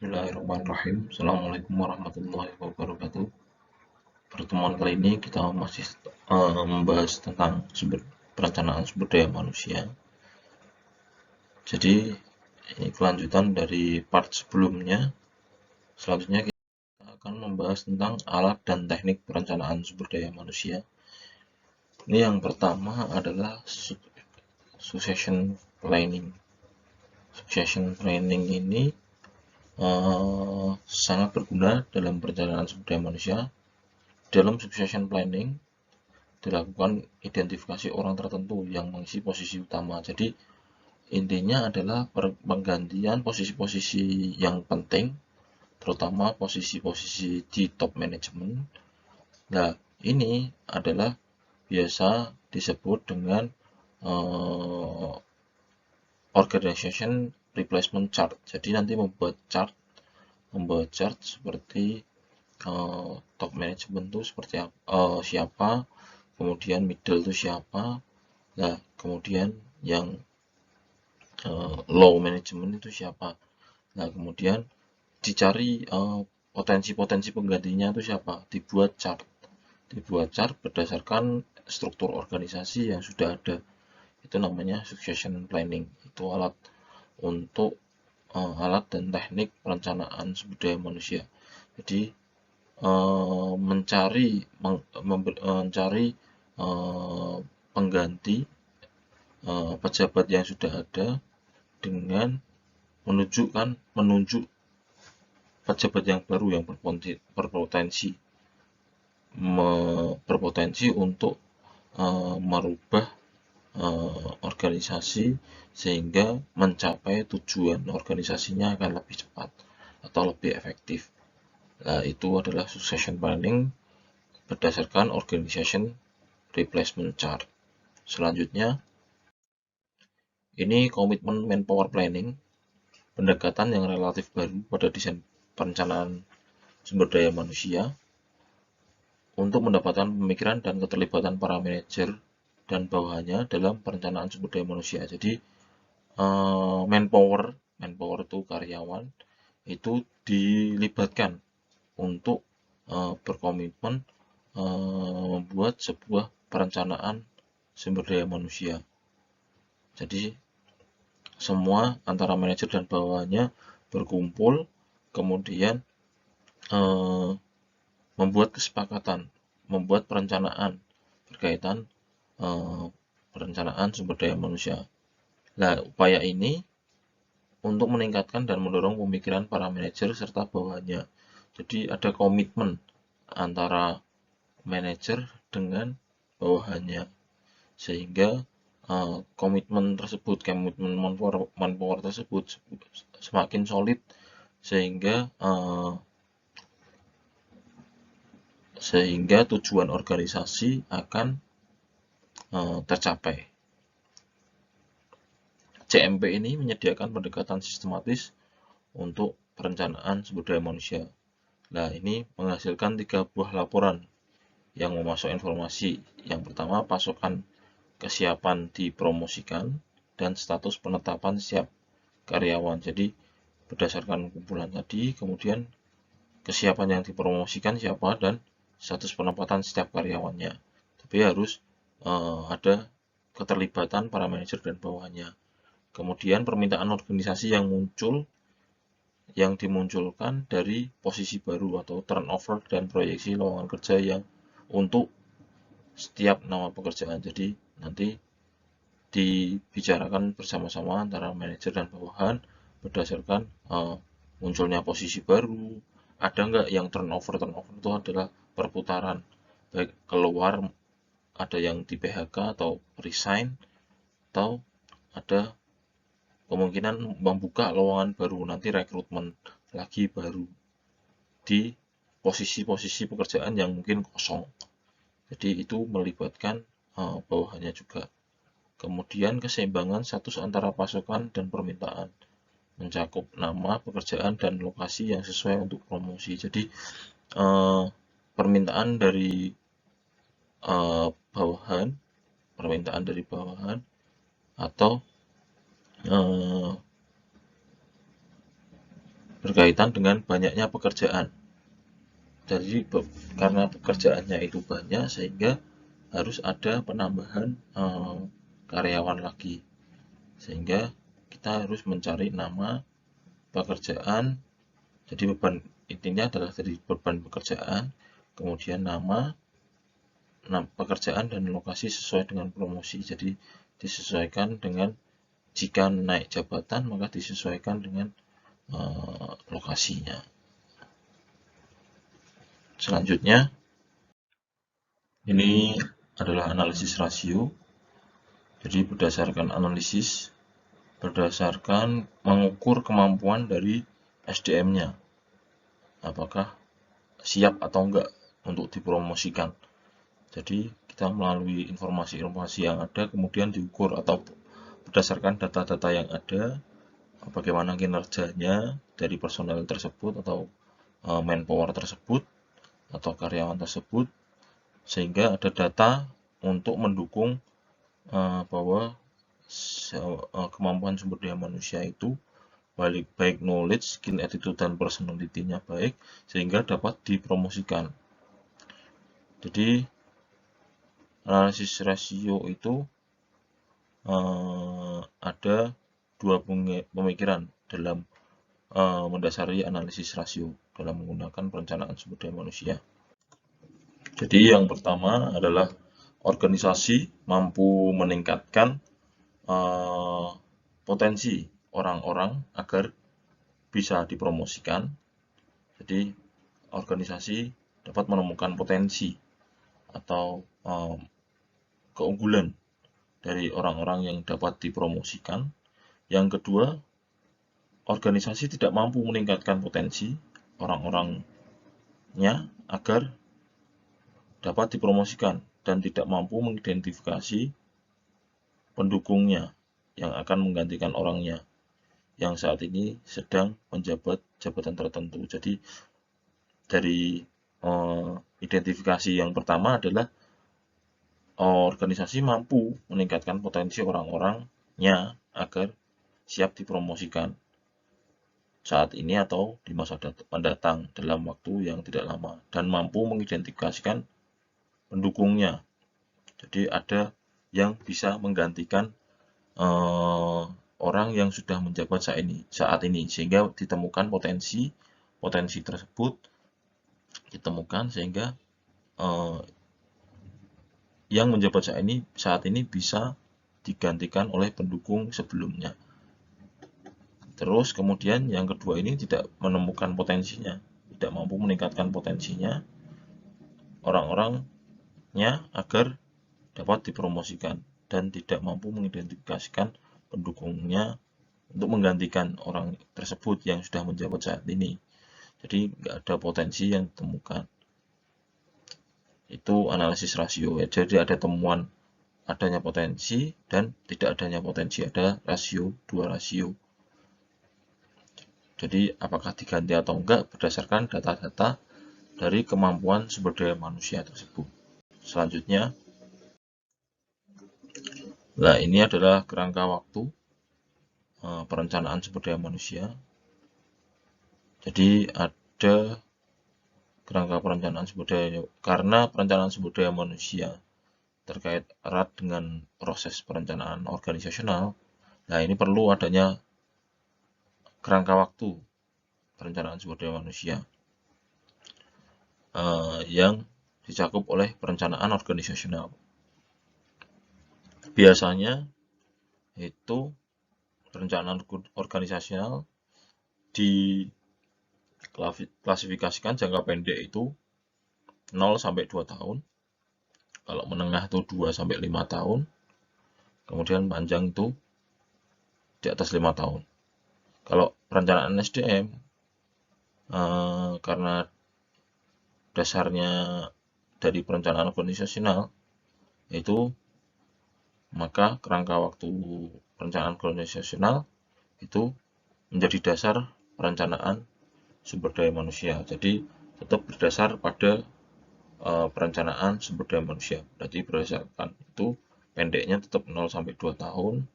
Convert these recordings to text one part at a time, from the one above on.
Bismillahirrahmanirrahim. Assalamualaikum warahmatullahi wabarakatuh. Pertemuan kali ini kita masih membahas tentang perencanaan sumber daya manusia. Jadi ini kelanjutan dari part sebelumnya. Selanjutnya kita akan membahas tentang alat dan teknik perencanaan sumber daya manusia. Ini yang pertama adalah succession planning. Succession planning ini sangat berguna dalam perencanaan sumber daya manusia. Dalam succession planning dilakukan identifikasi orang tertentu yang mengisi posisi utama. Jadi intinya adalah penggantian posisi-posisi yang penting, terutama posisi-posisi di top management. Nah, ini adalah biasa disebut dengan organization replacement chart. Jadi nanti membuat chart seperti top management itu seperti siapa, kemudian middle itu siapa, nah kemudian yang low management itu siapa, nah kemudian dicari potensi-potensi penggantinya itu siapa, dibuat chart berdasarkan struktur organisasi yang sudah ada. Itu namanya succession planning. Itu alat dan teknik perencanaan sumber daya manusia. Jadi mencari pengganti pejabat yang sudah ada dengan menunjuk pejabat yang baru yang berpotensi untuk merubah organisasi sehingga mencapai tujuan organisasinya akan lebih cepat atau lebih efektif. Nah, itu adalah succession planning berdasarkan organization replacement chart. Selanjutnya, ini komitmen manpower planning, pendekatan yang relatif baru pada desain perencanaan sumber daya manusia untuk mendapatkan pemikiran dan keterlibatan para manajer dan bawahannya dalam perencanaan sumber daya manusia. Jadi manpower itu karyawan itu dilibatkan untuk berkomitmen membuat sebuah perencanaan sumber daya manusia. Jadi semua antara manajer dan bawahannya berkumpul, kemudian membuat kesepakatan, membuat perencanaan berkaitan perencanaan sumber daya manusia. Nah, upaya ini untuk meningkatkan dan mendorong pemikiran para manajer serta bawahannya. Jadi ada komitmen antara manajer dengan bawahannya, sehingga komitmen manpower tersebut semakin solid sehingga tujuan organisasi akan tercapai. CMP ini menyediakan pendekatan sistematis untuk perencanaan sumber daya manusia. Nah, ini menghasilkan 3 buah laporan yang memasuk informasi. Yang pertama, pasokan kesiapan dipromosikan dan status penetapan siap karyawan. Jadi, berdasarkan kumpulan tadi, kemudian kesiapan yang dipromosikan siapa dan status penempatan setiap karyawannya. Tapi harus ada keterlibatan para manajer dan bawahannya. Kemudian permintaan organisasi yang dimunculkan dari posisi baru atau turnover dan proyeksi lowongan kerja yang untuk setiap nama pekerjaan. Jadi nanti dibicarakan bersama-sama antara manajer dan bawahan berdasarkan munculnya posisi baru. Ada nggak yang turnover itu adalah perputaran, baik keluar, ada yang di PHK atau resign, atau ada kemungkinan membuka lowongan baru, nanti rekrutmen lagi baru di posisi-posisi pekerjaan yang mungkin kosong. Jadi itu melibatkan bawahannya juga. Kemudian keseimbangan status antara pasokan dan permintaan, mencakup nama, pekerjaan, dan lokasi yang sesuai untuk promosi. Jadi permintaan dari bawahan atau berkaitan dengan banyaknya pekerjaan. Jadi karena pekerjaannya itu banyak sehingga harus ada penambahan karyawan lagi. Sehingga kita harus mencari nama pekerjaan. Jadi beban intinya adalah dari beban pekerjaan, kemudian nama pekerjaan dan lokasi sesuai dengan promosi. Jadi disesuaikan dengan jika naik jabatan maka disesuaikan dengan lokasinya. Selanjutnya ini adalah analisis rasio. Jadi berdasarkan analisis, berdasarkan mengukur kemampuan dari SDM-nya, apakah siap atau enggak untuk dipromosikan. Jadi kita melalui informasi-informasi yang ada kemudian diukur atau berdasarkan data-data yang ada, bagaimana kinerjanya dari personel tersebut atau manpower tersebut atau karyawan tersebut, sehingga ada data untuk mendukung bahwa kemampuan sumber daya manusia itu baik knowledge, skill, attitude, dan personality-nya baik sehingga dapat dipromosikan. Jadi analisis rasio itu ada dua pemikiran dalam mendasari analisis rasio dalam menggunakan perencanaan sumber daya manusia. Jadi yang pertama adalah organisasi mampu meningkatkan potensi orang-orang agar bisa dipromosikan. Jadi organisasi dapat menemukan potensi atau keunggulan dari orang-orang yang dapat dipromosikan. Yang kedua, organisasi tidak mampu meningkatkan potensi orang-orangnya agar dapat dipromosikan dan tidak mampu mengidentifikasi pendukungnya yang akan menggantikan orangnya yang saat ini sedang menjabat jabatan tertentu. Jadi dari identifikasi yang pertama adalah organisasi mampu meningkatkan potensi orang-orangnya agar siap dipromosikan saat ini atau di masa mendatang dalam waktu yang tidak lama dan mampu mengidentifikasikan pendukungnya. Jadi ada yang bisa menggantikan orang yang sudah menjabat saat ini sehingga ditemukan potensi tersebut ditemukan sehingga yang menjabat saat ini bisa digantikan oleh pendukung sebelumnya. Terus kemudian yang kedua ini tidak menemukan potensinya, tidak mampu meningkatkan potensinya orang-orangnya agar dapat dipromosikan dan tidak mampu mengidentifikasikan pendukungnya untuk menggantikan orang tersebut yang sudah menjabat saat ini. Jadi nggak ada potensi yang ditemukan. Itu analisis rasio. Jadi ada temuan adanya potensi dan tidak adanya potensi. Ada rasio, dua rasio. Jadi apakah diganti atau enggak berdasarkan data-data dari kemampuan sumber daya manusia tersebut. Selanjutnya, nah ini adalah kerangka waktu perencanaan sumber daya manusia. Jadi ada kerangka perencanaan sumber daya karena perencanaan sumber daya manusia terkait erat dengan proses perencanaan organisasional. Nah, ini perlu adanya kerangka waktu perencanaan sumber daya manusia yang dicakup oleh perencanaan organisasional. Biasanya itu perencanaan organisasional diklasifikasikan jangka pendek itu 0 sampai 2 tahun. Kalau menengah itu 2 sampai 5 tahun. Kemudian panjang itu di atas 5 tahun. Kalau perencanaan SDM karena dasarnya dari perencanaan organisasional itu maka kerangka waktu perencanaan organisasional itu menjadi dasar perencanaan sumber daya manusia. Jadi tetap berdasar pada perencanaan sumber daya manusia. Berarti berdasarkan itu pendeknya tetap 0 sampai 2 tahun.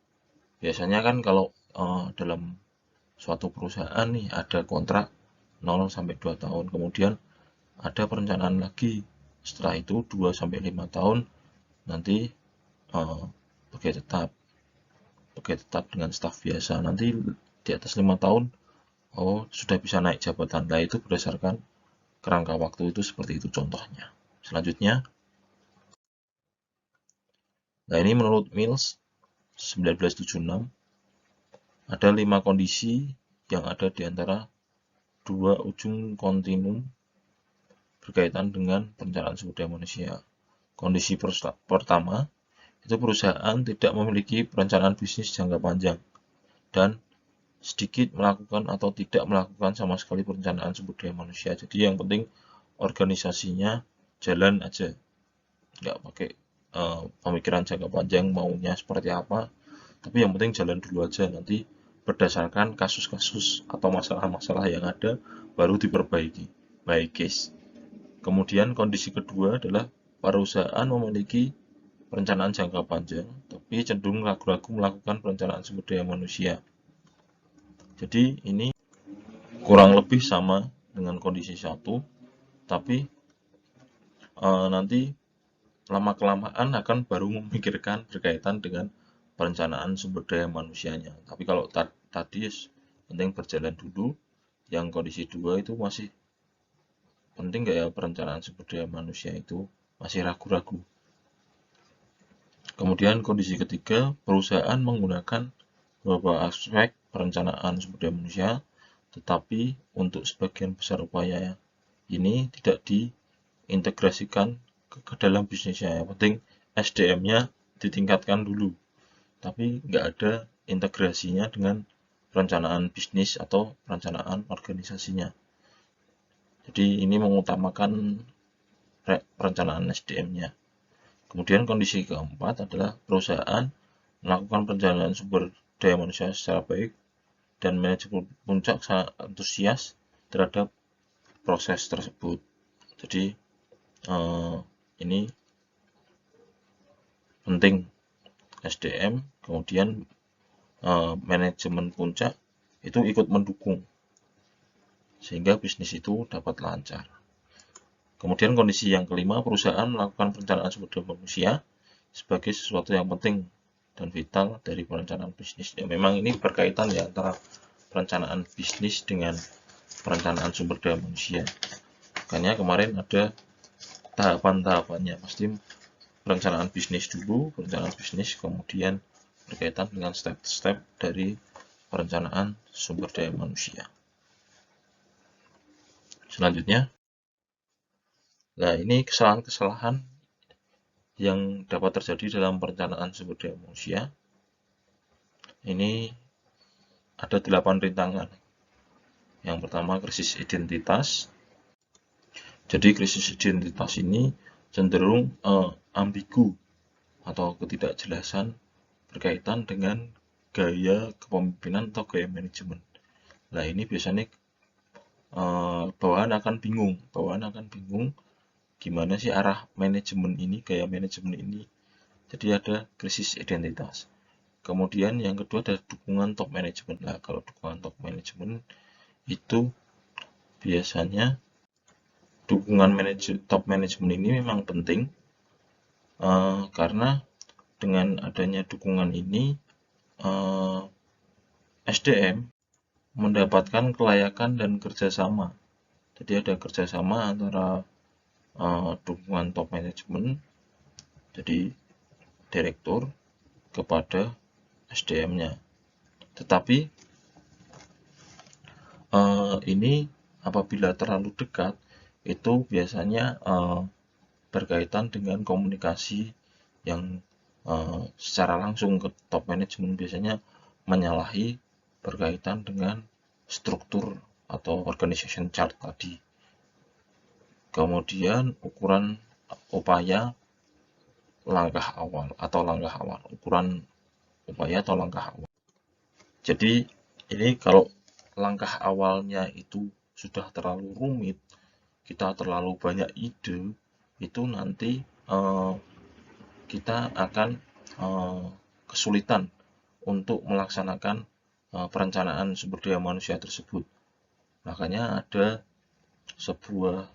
Biasanya kan kalau dalam suatu perusahaan nih ada kontrak 0 sampai 2 tahun, kemudian ada perencanaan lagi setelah itu 2 sampai 5 tahun nanti pegawai tetap dengan staf biasa, nanti di atas 5 tahun sudah bisa naik jabatan. Nah, itu berdasarkan kerangka waktu itu seperti itu contohnya. Selanjutnya, nah ini menurut Mills 1976 ada 5 kondisi yang ada di antara dua ujung kontinum berkaitan dengan perencanaan sumber daya manusia. Kondisi pertama itu perusahaan tidak memiliki perencanaan bisnis jangka panjang dan sedikit melakukan atau tidak melakukan sama sekali perencanaan sumber daya manusia. Jadi yang penting organisasinya jalan aja, nggak pakai pemikiran jangka panjang maunya seperti apa, tapi yang penting jalan dulu aja, nanti berdasarkan kasus-kasus atau masalah-masalah yang ada baru diperbaiki by case. Kemudian kondisi kedua adalah perusahaan memiliki perencanaan jangka panjang tapi cenderung ragu-ragu melakukan perencanaan sumber daya manusia. Jadi ini kurang lebih sama dengan kondisi satu, tapi nanti lama-kelamaan akan baru memikirkan berkaitan dengan perencanaan sumber daya manusianya. Tapi kalau tadi penting berjalan dulu, yang kondisi dua itu masih penting nggak ya perencanaan sumber daya manusia, itu masih ragu-ragu. Kemudian kondisi ketiga, perusahaan menggunakan beberapa aspek perencanaan sumber daya manusia, tetapi untuk sebagian besar upaya ini tidak diintegrasikan ke dalam bisnisnya. Yang penting SDM-nya ditingkatkan dulu, tapi nggak ada integrasinya dengan perencanaan bisnis atau perencanaan organisasinya. Jadi ini mengutamakan perencanaan SDM-nya. Kemudian kondisi keempat adalah perusahaan melakukan perencanaan sumber daya manusia secara baik dan manajemen puncak sangat antusias terhadap proses tersebut. Jadi ini penting SDM, kemudian manajemen puncak itu ikut mendukung sehingga bisnis itu dapat lancar. Kemudian kondisi yang kelima, perusahaan melakukan perencanaan sumber daya manusia sebagai sesuatu yang penting dan vital dari perencanaan bisnis. Ya, memang ini berkaitan ya antara perencanaan bisnis dengan perencanaan sumber daya manusia. Makanya kemarin ada tahapan-tahapannya, pasti perencanaan bisnis dulu, perencanaan bisnis kemudian berkaitan dengan step-step dari perencanaan sumber daya manusia. Selanjutnya, nah ini kesalahan-kesalahan yang dapat terjadi dalam perencanaan sumber daya manusia. Ini ada 8 rintangan. Yang pertama, krisis identitas. Jadi krisis identitas ini cenderung ambigu atau ketidakjelasan berkaitan dengan gaya kepemimpinan atau gaya manajemen. Nah, ini biasanya bawahan akan bingung gimana sih arah manajemen ini, gaya manajemen ini. Jadi ada krisis identitas. Kemudian yang kedua ada dukungan top manajemen. Nah, kalau dukungan top manajemen itu biasanya dukungan top manajemen ini memang penting karena dengan adanya dukungan ini SDM mendapatkan kelayakan dan kerjasama. Jadi ada kerjasama antara dukungan top manajemen, jadi direktur kepada SDM-nya. Tetapi ini apabila terlalu dekat, itu biasanya berkaitan dengan komunikasi yang secara langsung ke top manajemen, biasanya menyalahi berkaitan dengan struktur atau organization chart tadi. Kemudian ukuran upaya langkah awal, ukuran upaya atau langkah awal. Jadi ini kalau langkah awalnya itu sudah terlalu rumit, kita terlalu banyak ide, itu nanti kita akan kesulitan untuk melaksanakan perencanaan sumber daya manusia tersebut. Makanya ada sebuah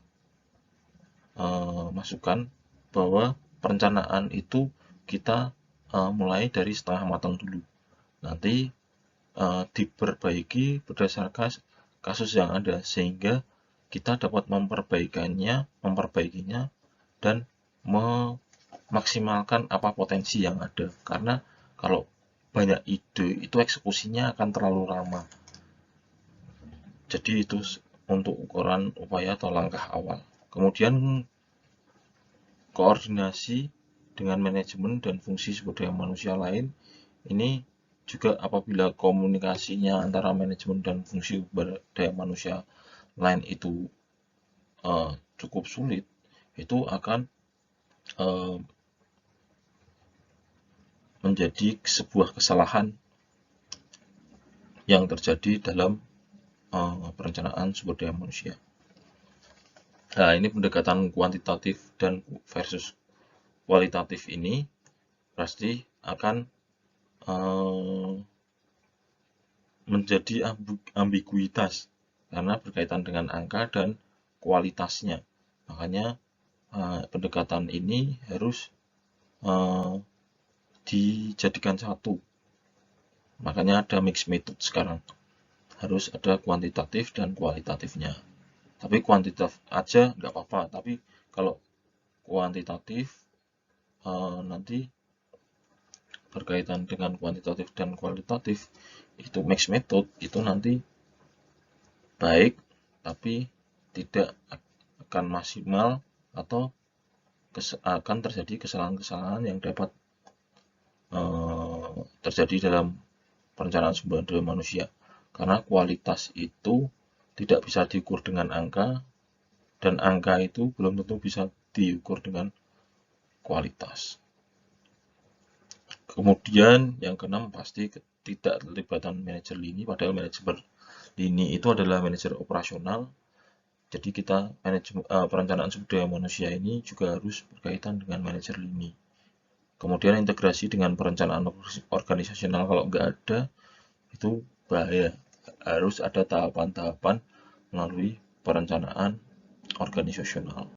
masukan bahwa perencanaan itu kita mulai dari setengah matang dulu. Nanti diperbaiki berdasarkan kasus yang ada sehingga kita dapat memperbaikinya dan memaksimalkan apa potensi yang ada. Karena kalau banyak ide itu eksekusinya akan terlalu lama. Jadi itu untuk ukuran upaya atau langkah awal. Kemudian koordinasi dengan manajemen dan fungsi sumber daya manusia lain ini juga apabila komunikasinya antara manajemen dan fungsi sumber daya manusia lain itu cukup sulit, itu akan menjadi sebuah kesalahan yang terjadi dalam perencanaan sumber daya manusia. Nah, ini pendekatan kuantitatif dan versus kualitatif ini pasti akan menjadi ambiguitas karena berkaitan dengan angka dan kualitasnya. Makanya pendekatan ini harus dijadikan satu. Makanya ada mixed method sekarang. Harus ada kuantitatif dan kualitatifnya. Tapi kuantitatif aja nggak apa-apa. Tapi kalau kuantitatif nanti berkaitan dengan kuantitatif dan kualitatif itu mixed method itu nanti baik tapi tidak akan maksimal atau akan terjadi kesalahan-kesalahan yang dapat terjadi dalam perencanaan sumber daya manusia karena kualitas itu tidak bisa diukur dengan angka dan angka itu belum tentu bisa diukur dengan kualitas. Kemudian yang keenam pasti tidak terlibatan manajer lini, padahal manajer lini itu adalah manajer operasional. Jadi kita perencanaan sumber daya manusia ini juga harus berkaitan dengan manajer lini. Kemudian integrasi dengan perencanaan organisasional kalau nggak ada itu bahaya. Harus ada tahapan-tahapan melalui perencanaan organisasional.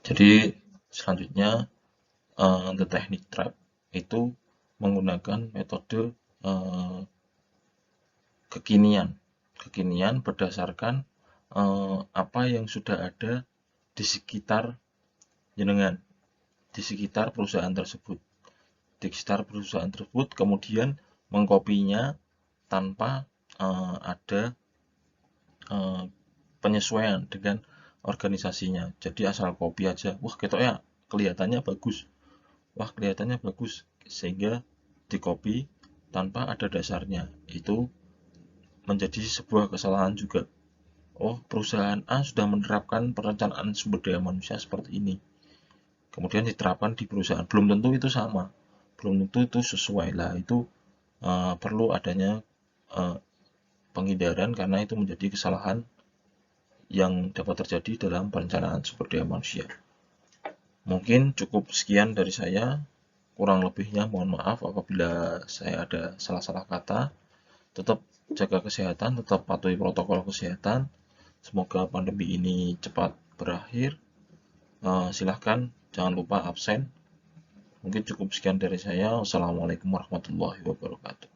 Jadi selanjutnya the technique trap itu menggunakan metode kekinian berdasarkan apa yang sudah ada di sekitar jenengan, di sekitar perusahaan tersebut. Di sekitar perusahaan tersebut kemudian mengkopinya tanpa ada penyesuaian dengan organisasinya. Jadi asal copy aja, wah ketoknya kelihatannya bagus. Wah kelihatannya bagus sehingga di copy tanpa ada dasarnya itu menjadi sebuah kesalahan juga. Oh perusahaan A sudah menerapkan perencanaan sumber daya manusia seperti ini kemudian diterapkan di perusahaan belum tentu itu sama belum tentu itu sesuai lah itu perlu adanya penghindaran karena itu menjadi kesalahan yang dapat terjadi dalam perencanaan sumber daya manusia. Mungkin cukup sekian dari saya, kurang lebihnya mohon maaf apabila saya ada salah-salah kata. Tetap jaga kesehatan, tetap patuhi protokol kesehatan. Semoga pandemi ini cepat berakhir. Silahkan jangan lupa absen. Mungkin cukup sekian dari saya. Wassalamualaikum warahmatullahi wabarakatuh.